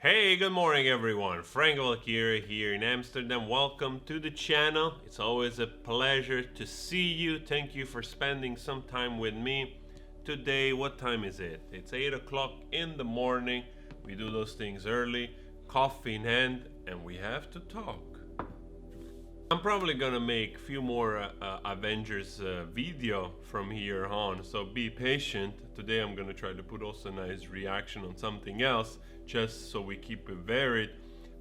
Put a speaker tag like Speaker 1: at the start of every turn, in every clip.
Speaker 1: Hey, good morning everyone. Frank Valkyrie here in Amsterdam. Welcome to the channel. It's always a pleasure to see you. Thank you for spending some time with me. Today, what time is it? It's 8 o'clock in the morning. We do those things early, coffee in hand, and we have to talk. I'm probably gonna make a few more Avengers video from here on, so be patient. Today I'm gonna try to put also a nice reaction on something else, just so we keep it varied.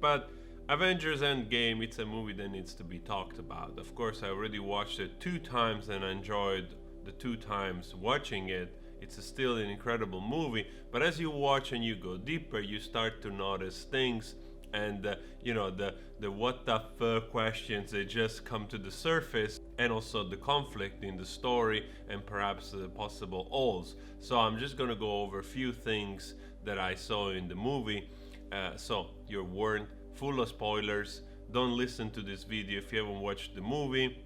Speaker 1: But Avengers Endgame, it's a movie that needs to be talked about. Of course, I already watched it 2 times and enjoyed the 2 times watching it. It's still an incredible movie, but as you watch and you go deeper, you start to notice things, and the what the fuck questions, they just come to the surface, and also the conflict in the story and perhaps the possible holes. So I'm just gonna go over a few things that I saw in the movie. So you're warned, full of spoilers. Don't listen to this video if you haven't watched the movie.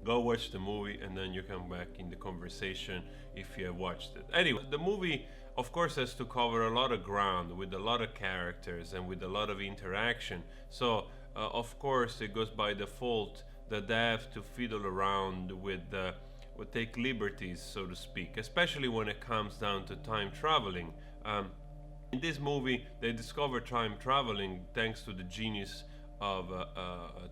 Speaker 1: Go watch the movie and then you come back in the conversation if you have watched it. Anyway, the movie of course has to cover a lot of ground with a lot of characters and with a lot of interaction. So of course it goes by default that they have to fiddle around with take liberties, so to speak, especially when it comes down to time traveling. In this movie they discover time traveling thanks to the genius of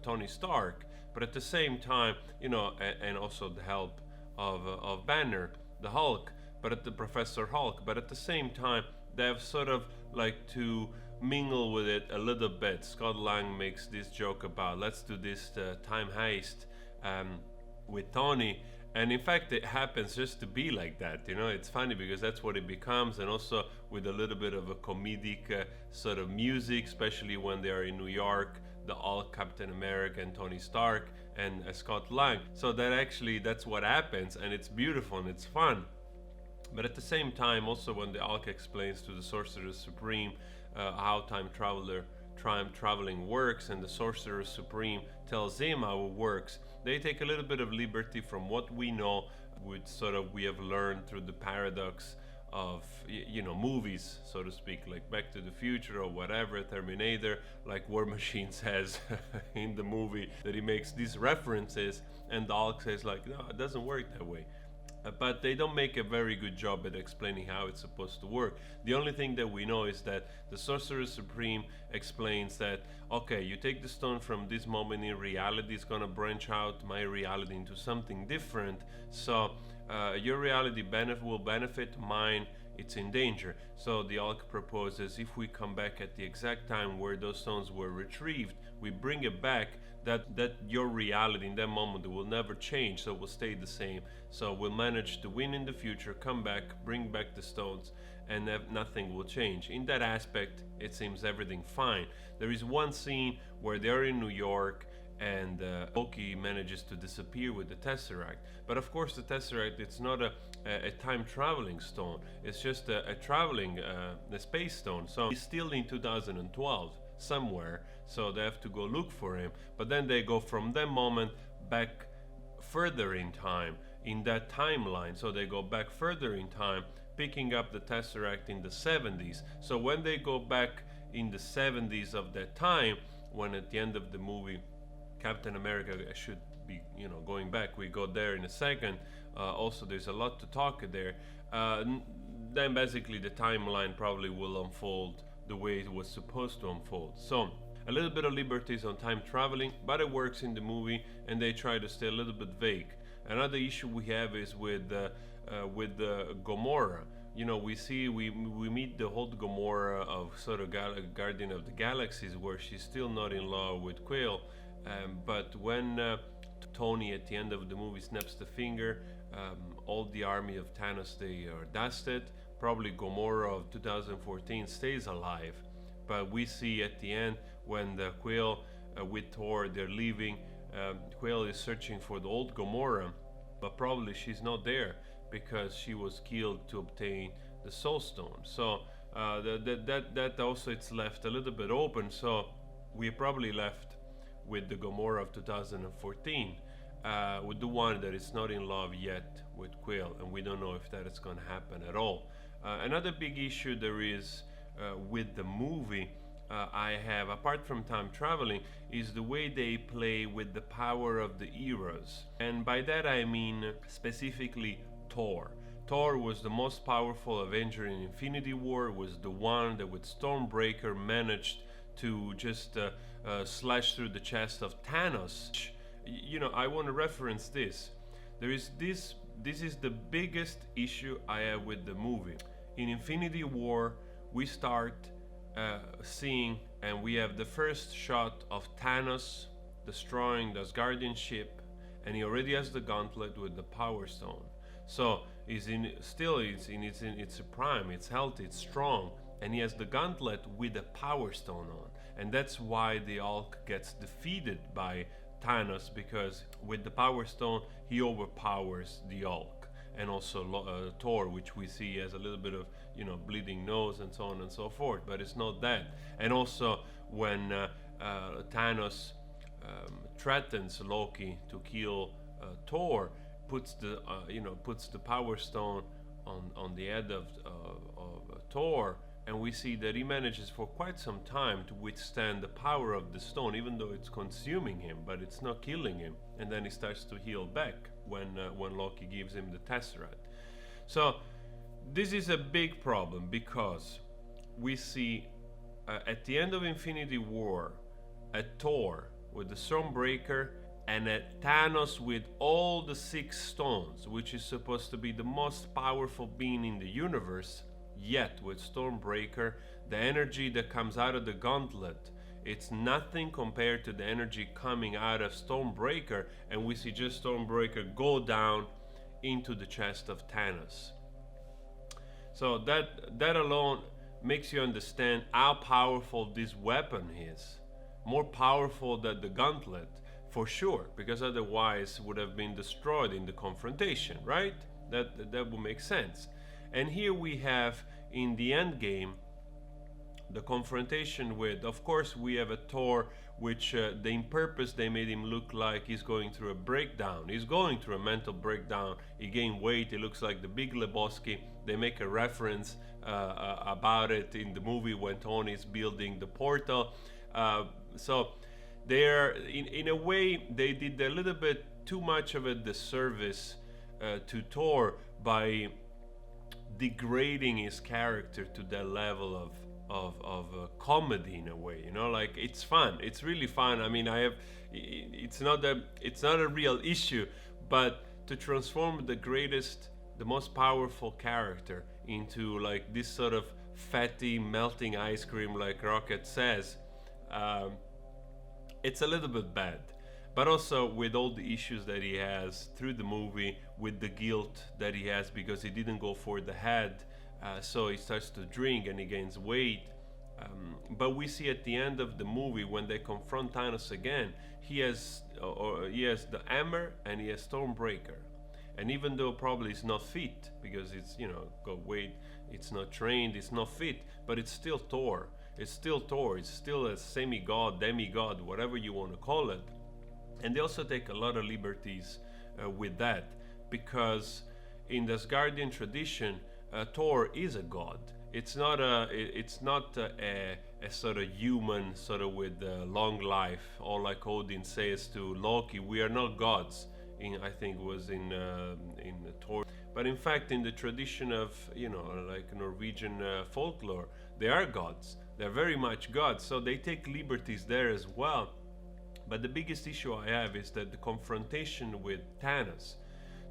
Speaker 1: Tony Stark, but at the same time, and also the help of Banner, the Hulk, but at the Professor Hulk. But at the same time, they have sort of like to mingle with it a little bit. Scott Lang makes this joke about let's do this time heist with Tony. And in fact, it happens just to be like that. It's funny because that's what it becomes, and also with a little bit of a comedic sort of music, especially when they are in New York, the Hulk, Captain America, and Tony Stark, and Scott Lang. So that's what happens, and it's beautiful and it's fun. But at the same time, also when the Hulk explains to the Sorcerer Supreme how time traveling works, and the Sorcerer Supreme tells him how it works, they take a little bit of liberty from what we know, which sort of we have learned through the paradox of movies, so to speak, like Back to the Future or whatever, Terminator, like War Machine says in the movie, that he makes these references, and the Hulk says like, no, it doesn't work that way. But they don't make a very good job at explaining how it's supposed to work. The only thing that we know is that the Sorcerer Supreme explains that, okay, you take the stone from this moment in reality, it's gonna branch out my reality into something different. So your reality will benefit, mine, it's in danger. So the Hulk proposes, if we come back at the exact time where those stones were retrieved, we bring it back, that your reality in that moment will never change, so it will stay the same. So we'll manage to win in the future, come back, bring back the stones, and nothing will change. In that aspect, it seems everything fine. There is one scene where they're in New York, and Loki manages to disappear with the Tesseract. But of course the Tesseract, it's not a time traveling stone, it's just a traveling a space stone. So he's still in 2012 somewhere, so they have to go look for him. But then they go from that moment back further in time in that timeline, so they go back further in time, picking up the Tesseract in the 70s. So when they go back in the 70s of that time, when at the end of the movie Captain America should be, going back. We go there in a second. Also, there's a lot to talk there. Then basically the timeline probably will unfold the way it was supposed to unfold. So a little bit of liberties on time traveling, but it works in the movie, and they try to stay a little bit vague. Another issue we have is with Gamora. We meet the whole Gamora of sort of Guardian of the Galaxies, where she's still not in love with Quill. But when Tony at the end of the movie snaps the finger, all the army of Thanos, they are dusted. Probably Gamora of 2014 stays alive, but we see at the end when the Quill with Thor, they're leaving, Quill is searching for the old Gamora, but probably she's not there because she was killed to obtain the Soul Stone. So that also, it's left a little bit open. So we're probably left with the Gamora of 2014, with the one that is not in love yet with Quill, and we don't know if that is going to happen at all. Another big issue there is with the movie I have, apart from time traveling, is the way they play with the power of the heroes. And by that I mean specifically Thor. Thor was the most powerful Avenger in Infinity War, was the one that with Stormbreaker managed to just slash through the chest of Thanos. You know, I want to reference this. There is this is the biggest issue I have with the movie. In Infinity War, we start seeing, and we have the first shot of Thanos destroying the Asgardian ship, and he already has the gauntlet with the Power Stone. So it's in its prime, it's healthy, it's strong, and he has the gauntlet with the Power Stone on, and that's why the Hulk gets defeated by Thanos, because with the Power Stone he overpowers the Hulk. And also Thor, which we see as a little bit of, you know, bleeding nose and so on and so forth, but it's not that. And also when Thanos threatens Loki to kill Thor, puts the Power Stone on the head of Thor, and we see that he manages for quite some time to withstand the power of the stone, even though it's consuming him, but it's not killing him. And then he starts to heal back when Loki gives him the Tesseract. So this is a big problem, because we see at the end of Infinity War a Thor with the Stormbreaker and a Thanos with all the 6 stones, which is supposed to be the most powerful being in the universe. Yet with Stormbreaker, the energy that comes out of the gauntlet, it's nothing compared to the energy coming out of Stormbreaker, and we see just Stormbreaker go down into the chest of Thanos. So that alone makes you understand how powerful this weapon is. More powerful than the gauntlet, for sure, because otherwise would have been destroyed in the confrontation, right? That would make sense. And here we have in the Endgame the confrontation with, of course, we have a Thor which in purpose they made him look like he's going through a breakdown. He's going through a mental breakdown. He gained weight. He looks like the Big Lebowski. They make a reference about it in the movie when Tony is building the portal. So they're in a way they did a little bit too much of a disservice to Thor by degrading his character to that level of comedy in a way, you know, like it's fun, it's really fun. I mean, it's not a real issue, but to transform the most powerful character into like this sort of fatty melting ice cream, like Rocket says, it's a little bit bad. But also with all the issues that he has through the movie, with the guilt that he has because he didn't go for the head, so he starts to drink and he gains weight. But we see at the end of the movie when they confront Thanos again, he has the hammer and he has Stormbreaker. And even though probably it's not fit because it's, you know, got weight, it's not trained, it's not fit, but it's still Thor. It's still Thor. It's still a semi-god, demigod, whatever you want to call it. And they also take a lot of liberties with that, because in the Asgardian tradition, Thor is a god. It's not a sort of human, sort of with a long life, or like Odin says to Loki, we are not gods. I think it was in Thor. But in fact, in the tradition of, you know, like Norwegian folklore, they are gods. They're very much gods. So they take liberties there as well. But the biggest issue I have is that the confrontation with Thanos.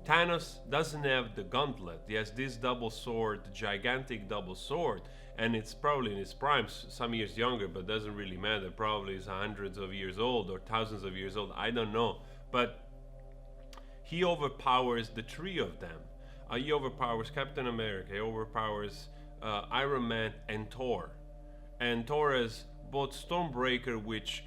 Speaker 1: Thanos doesn't have the gauntlet. He has this double sword, gigantic double sword, and it's probably in his prime, some years younger, but doesn't really matter. Probably is hundreds of years old or thousands of years old. I don't know. But he overpowers the 3 of them. He overpowers Captain America. He overpowers Iron Man and Thor. And Thor has both Stormbreaker, which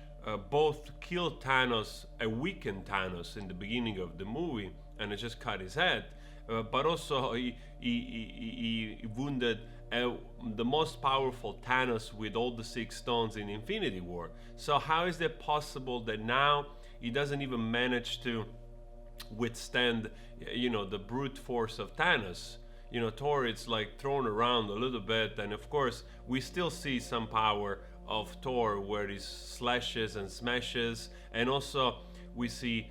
Speaker 1: both killed Thanos, weakened Thanos in the beginning of the movie, and it just cut his head. But also he wounded the most powerful Thanos with all the 6 stones in Infinity War. So how is it possible that now he doesn't even manage to withstand, you know, the brute force of Thanos? You know, Thor is like thrown around a little bit, and of course we still see some power of Thor, where he slashes and smashes, and also we see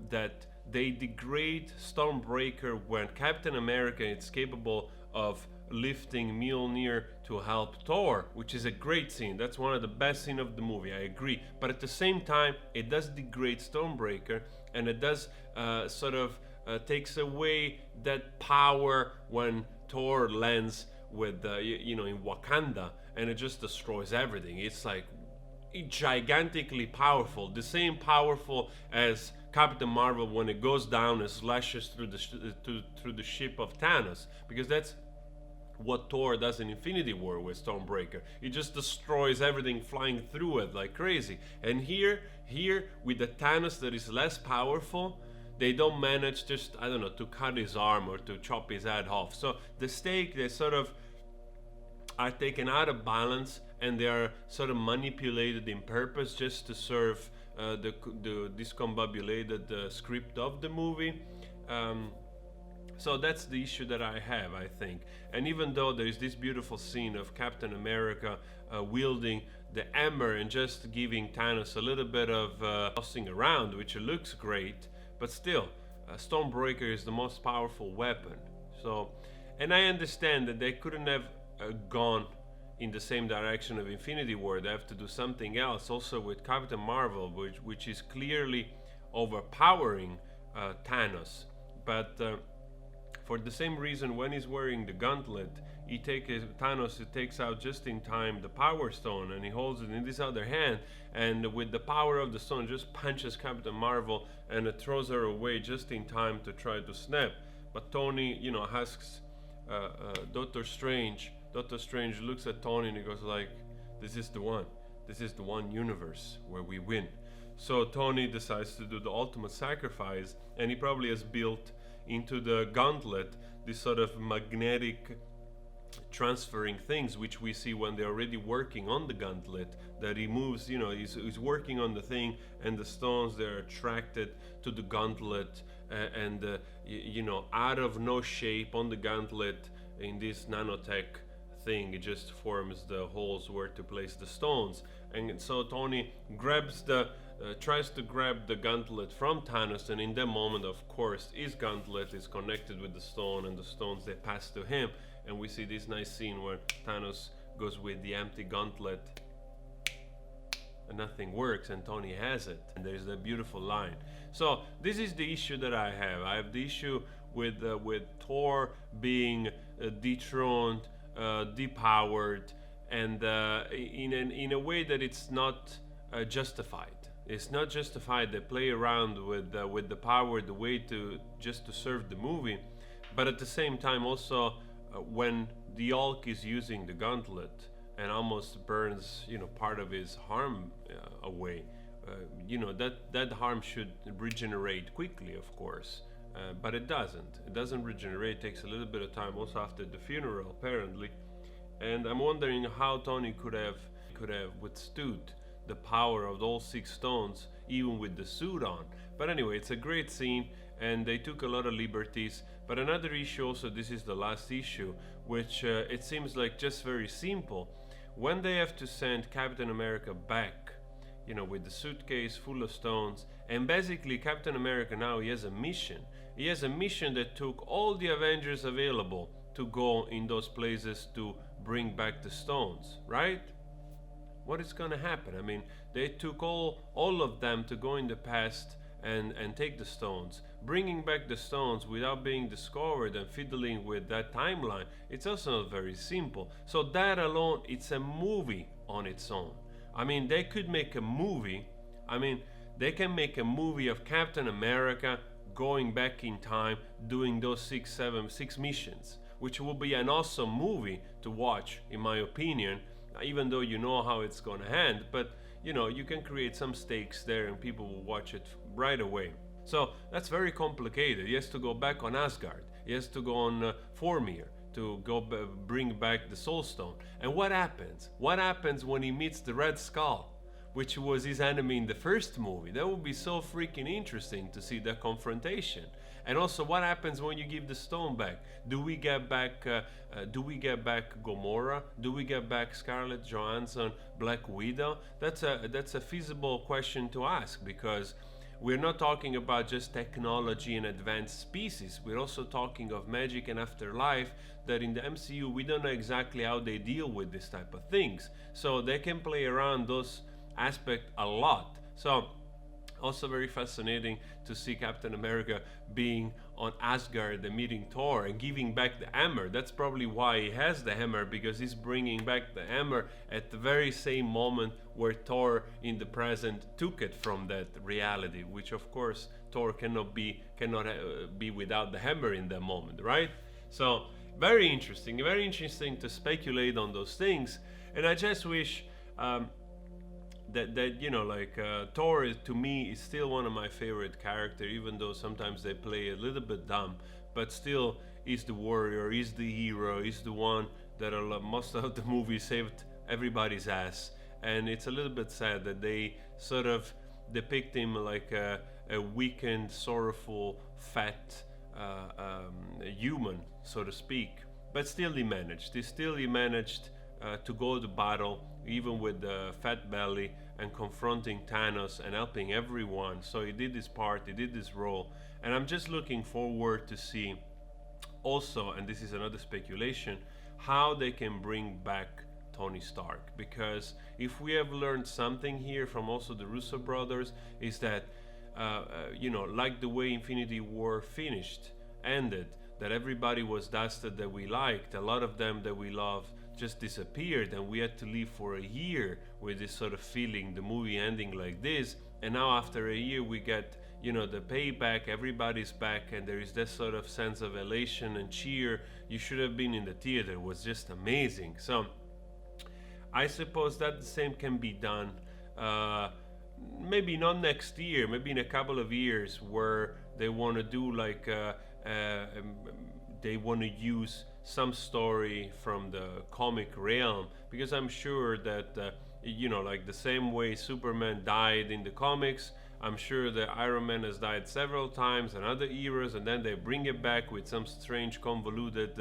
Speaker 1: that they degrade Stormbreaker when Captain America is capable of lifting Mjolnir to help Thor, which is a great scene. That's one of the best scenes of the movie, I agree. But at the same time, it does degrade Stormbreaker, and it does takes away that power when Thor lands with, in Wakanda, and it just destroys everything. It's like gigantically powerful, the same powerful as Captain Marvel when it goes down and slashes through the ship of Thanos, because that's what Thor does in Infinity War with Stormbreaker. He just destroys everything flying through it like crazy. And here with the Thanos that is less powerful, they don't manage just, I don't know, to cut his arm or to chop his head off. So the stake, they sort of are taken out of balance, and they are sort of manipulated in purpose just to serve the discombobulated script of the movie. So that's the issue that I have, I think. And even though there is this beautiful scene of Captain America wielding the hammer and just giving Thanos a little bit of tossing around, which looks great, but still, Stormbreaker is the most powerful weapon. So, and I understand that they couldn't have gone in the same direction of Infinity War. They have to do something else also with Captain Marvel, which is clearly overpowering Thanos. But for the same reason, when he's wearing the gauntlet, Thanos takes out just in time the Power Stone, and he holds it in his other hand, and with the power of the stone just punches Captain Marvel and throws her away just in time to try to snap. But Tony, asks Doctor Strange. Doctor Strange looks at Tony and he goes like, this is the one universe where we win. So Tony decides to do the ultimate sacrifice, and he probably has built into the gauntlet this sort of magnetic transferring things, which we see when they're already working on the gauntlet, that he moves, he's working on the thing, and the stones, they're attracted to the gauntlet, and out of no shape on the gauntlet in this nanotech thing, it just forms the holes where to place the stones. And so Tony tries to grab the gauntlet from Thanos, and in that moment, of course, his gauntlet is connected with the stone, and the stones, they pass to him. And we see this nice scene where Thanos goes with the empty gauntlet and nothing works, and Tony has it, and there's that beautiful line. So this is the issue that I have. I have the issue with Thor being dethroned, depowered, and in a way that it's not justified. It's not justified. They play around with the power, the way to serve the movie, but at the same time also when the Hulk is using the gauntlet and almost burns part of his harm away, that harm should regenerate quickly, of course, but it doesn't regenerate. It takes a little bit of time also after the funeral, apparently. And I'm wondering how Tony could have withstood the power of all 6 stones even with the suit on. But anyway, it's a great scene, and they took a lot of liberties. But another issue also, this is the last issue, which it seems like just very simple. When they have to send Captain America back, with the suitcase full of stones, and basically Captain America now, he has a mission. He has a mission that took all the Avengers available to go in those places to bring back the stones, right? What is gonna happen? I mean, they took all of them to go in the past and take the stones. Bringing back the stones without being discovered and fiddling with that timeline, it's also not very simple. So that alone, it's a movie on its own. I mean, they could make a movie. They can make a movie of Captain America going back in time, doing those six missions, which will be an awesome movie to watch, in my opinion, even though you know how it's gonna end. But you can create some stakes there and people will watch it right away. So that's very complicated. He has to go back on Asgard. He has to go on Vormir to bring back the Soul Stone. And what happens? What happens when he meets the Red Skull, which was his enemy in the first movie? That would be so freaking interesting to see that confrontation. And also, what happens when you give the stone back? Do we get back? Do we get back Gamora? Do we get back Scarlett Johansson, Black Widow? That's a feasible question to ask, because we're not talking about just technology and advanced species. We're also talking of magic and afterlife that in the MCU we don't know exactly how they deal with this type of things. So they can play around those aspects a lot. So also very fascinating to see Captain America being on Asgard and meeting Thor and giving back the hammer. That's probably why he has the hammer, because he's bringing back the hammer at the very same moment where Thor in the present took it from that reality, which of course Thor cannot be without the hammer in that moment, right? So very interesting to speculate on those things. And I just wish that you know, like Thor is, to me, is still one of my favorite characters, even though sometimes they play a little bit dumb, but still he's the warrior, he's the hero, he's the one that most of the movie saved everybody's ass. And it's a little bit sad that they sort of depict him like a weakened, sorrowful, fat human, so to speak. But still he managed to go to battle even with the fat belly and confronting Thanos and helping everyone. So he did his part, he did his role, and I'm just looking forward to see also, and this is another speculation, how they can bring back Tony Stark. Because if we have learned something here from also the Russo brothers, is that you know, like the way Infinity War ended, that everybody was dusted that we liked, a lot of them that we loved just disappeared, and we had to live for a year with this sort of feeling, the movie ending like this. And now after a year we get, you know, the payback, everybody's back, and there is this sort of sense of elation and cheer. You should have been in the theater, it was just amazing. So I suppose that the same can be done, maybe not next year, maybe in a couple of years, where they want to do like they want to use some story from the comic realm, because I'm sure that you know, like the same way Superman died in the comics, I'm sure that Iron Man has died several times in other eras, and then they bring it back with some strange convoluted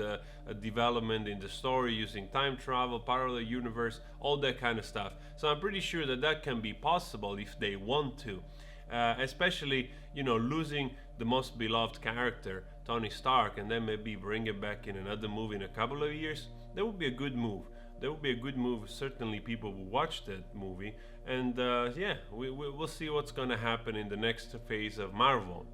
Speaker 1: development in the story using time travel, parallel universe, all that kind of stuff. So I'm pretty sure that that can be possible if they want to, especially, you know, losing the most beloved character, Tony Stark, and then maybe bring it back in another movie in a couple of years. That would be a good move. That would be a good move. Certainly people will watch that movie. And yeah, we'll see what's gonna happen in the next phase of Marvel.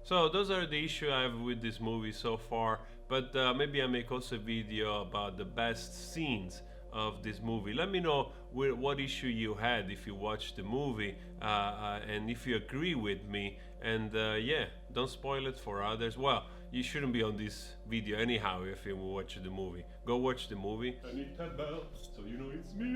Speaker 1: So those are the issues I have with this movie so far. But maybe I make also a video about the best scenes of this movie. Let me know what issue you had if you watched the movie, and if you agree with me. And yeah, don't spoil it for others. Well, you shouldn't be on this video anyhow if you watch the movie. Go watch the movie. And hit that bell so you know it's me.